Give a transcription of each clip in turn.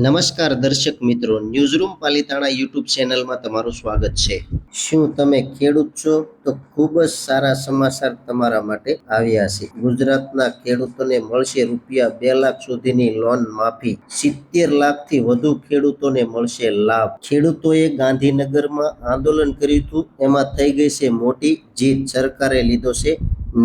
નમસ્કાર દર્શક મિત્રો, ન્યૂઝરૂમ પાલિતાણા યુટ્યુબ ચેનલમાં તમારું સ્વાગત છે। શું તમે ખેડૂત છો? તો ખૂબ જ સારા સમાચાર તમારા માટે આવ્યા છે। ગુજરાતના ખેડૂતોને મળશે રૂપિયા 2 લાખ સુધીની લોન માફી। 70 લાખથી વધુ ખેડૂતોને મળશે લાભ। ખેડૂતોએ ગાંધીનગરમાં આંદોલન કર્યું હતું, એમાં થઈ ગઈ છે મોટી જીત। સરકારે લીધો છે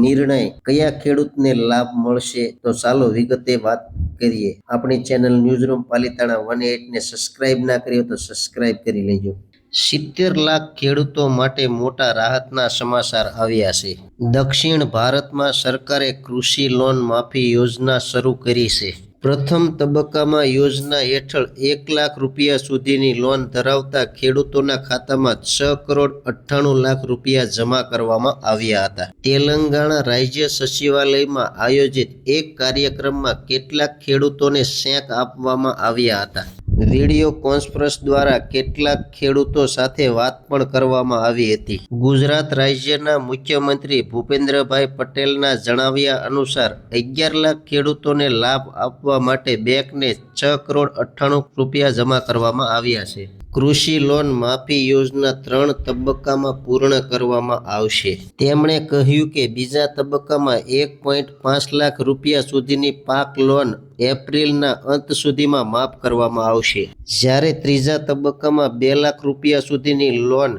નિર્ણય। કયા ખેડૂતને લાભ મળશે? તો ચાલો વિગતે વાત કરીએ। આપણી ચેનલ ન્યૂઝરૂમ પાલિતાણા 18 ને સબસ્ક્રાઇબ ના કરી હોય તો સબસ્ક્રાઇબ કરી લેજો। 70 લાખ ખેડૂતો માટે મોટા રાહતના સમાચાર આવ્યા છે। દક્ષિણ ભારતમાં સરકારે કૃષિ લોન માફી યોજના શરૂ કરી છે। પ્રથમ તબક્કામાં યોજના હેઠળ 1 લાખ રૂપિયા સુધીની લોન ધરાવતા ખેડૂતોના ખાતામાં 6,98 લાખ રૂપિયા જમા કરવામાં આવ્યા હતા। તેલંગાણા રાજ્ય સચિવાલયમાં આયોજિત એક કાર્યક્રમમાં કેટલાક ખેડૂતોને ચેક આપવામાં આવ્યા હતા। વિડીયો કોન્ફરન્સ દ્વારા કેટલાક ખેડૂતો સાથે વાત પણ કરવામાં આવી હતી। ગુજરાત રાજ્યના મુખ્યમંત્રી ભૂપેન્દ્રભાઈ પટેલના જણાવ્યા અનુસાર 11 લાખ ખેડૂતોને લાભ આપવા માટે બેંકને 6,98 રૂપિયા જમા કરવામાં આવ્યા છે। કૃષિ લોન માફી યોજના 3 તબક્કામાં પૂર્ણ કરવામાં આવશે। તેમણે કહ્યું કે બીજા તબક્કામાં 1.5 લાખ રૂપિયા સુધીની પાક લોન એપ્રિલના અંત સુધીમાં માફ કરવામાં આવશે, જ્યારે ત્રીજા તબક્કામાં 2 લાખ રૂપિયા સુધીની લોન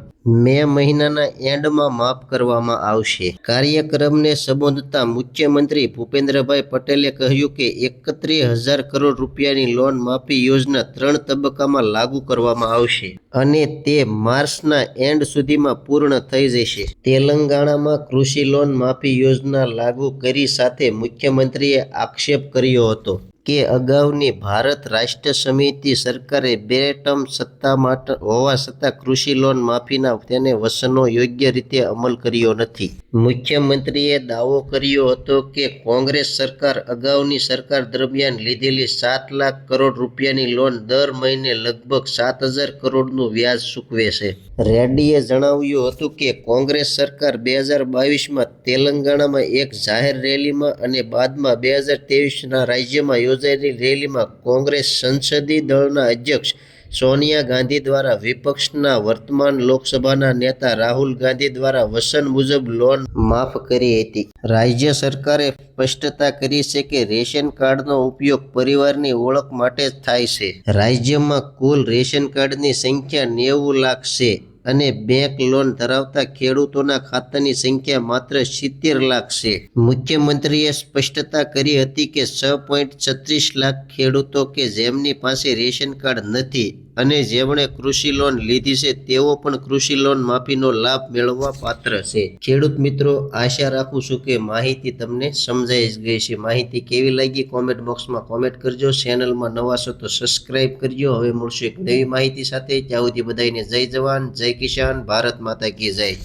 મે મહિનાના એન્ડમાં માફ કરવામાં આવશે। કાર્યક્રમને સંબોધતા મુખ્યમંત્રી ભૂપેન્દ્રભાઈ પટેલે કહ્યું કે 31,000 કરોડ રૂપિયાની લોન માફી યોજના 3 તબક્કામાં લાગુ કરવામાં આવશે અને તે માર્ચના એન્ડ સુધીમાં પૂર્ણ થઈ જશે। તેલંગાણામાં કૃષિ લોન માફી યોજના લાગુ કરી સાથે મુખ્યમંત્રીએ આક્ષેપ કર્યો હતો કે અગાઉની ભારત રાષ્ટ્ર સમિતિ સરકારે 2 ટર્મ સત્તામાં હોવા છતાં કૃષિ લોન માફીના તેને વચનો યોગ્ય રીતે અમલ કર્યો નથી। મુખ્યમંત્રીએ દાવો કર્યો હતો કે કોંગ્રેસ સરકાર અગાઉની સરકાર દરમિયાન લીધેલી 7 લાખ કરોડ રૂપિયાની લોન દર મહિને લગભગ 7,000 કરોડનું વ્યાજ ચૂકવે છે। રેડ્ડીએ જણાવ્યું હતું કે કોંગ્રેસ સરકાર 2022માં તેલંગાણામાં એક જાહેર રેલીમાં અને બાદમાં 2023ના રાજ્યમાં યોજાયેલી રેલીમાં કોંગ્રેસ સંસદીય દળના અધ્યક્ષ સોનિયા ગાંધી દ્વારા વિપક્ષના વર્તમાન લોકસભાના નેતા રાહુલ ગાંધી દ્વારા વચન મુજબ લોન માફ કરી હતી। રાજ્ય સરકારે સ્પષ્ટતા કરી છે કે રેશન કાર્ડનો ઉપયોગ પરિવારની ઓળખ માટે જ થાય છે। રાજ્યમાં કુલ રેશન કાર્ડની સંખ્યા 90 લાખ છે અને બેંક લોન ધરાવતા ખેડૂતોના ખાતાની સંખ્યા માત્ર 70 લાખ છે। મુખ્યમંત્રીએ સ્પષ્ટતા કરી હતી કે 6.36 લાખ ખેડૂતો કે જેમની પાસે રેશન કાર્ડ નથી અને જેમણે કૃષિ લોન લીધી છે તેઓ પણ કૃષિ લોન માફીનો લાભ મેળવવા પાત્ર છે। ખેડૂત મિત્રો, આશા રાખું છું કે માહિતી તમને સમજાઈ ગઈ છે। માહિતી કેવી લાગી કોમેન્ટ બોક્સમાં કોમેન્ટ કરજો। ચેનલમાં નવા છો તો સબસ્ક્રાઇબ કરજો। હવે મળશું એક નવી માહિતી સાથે। ત્યાં સુધી બધાને જય જવાન, જય કિસાન, ભારત માતા કી જય।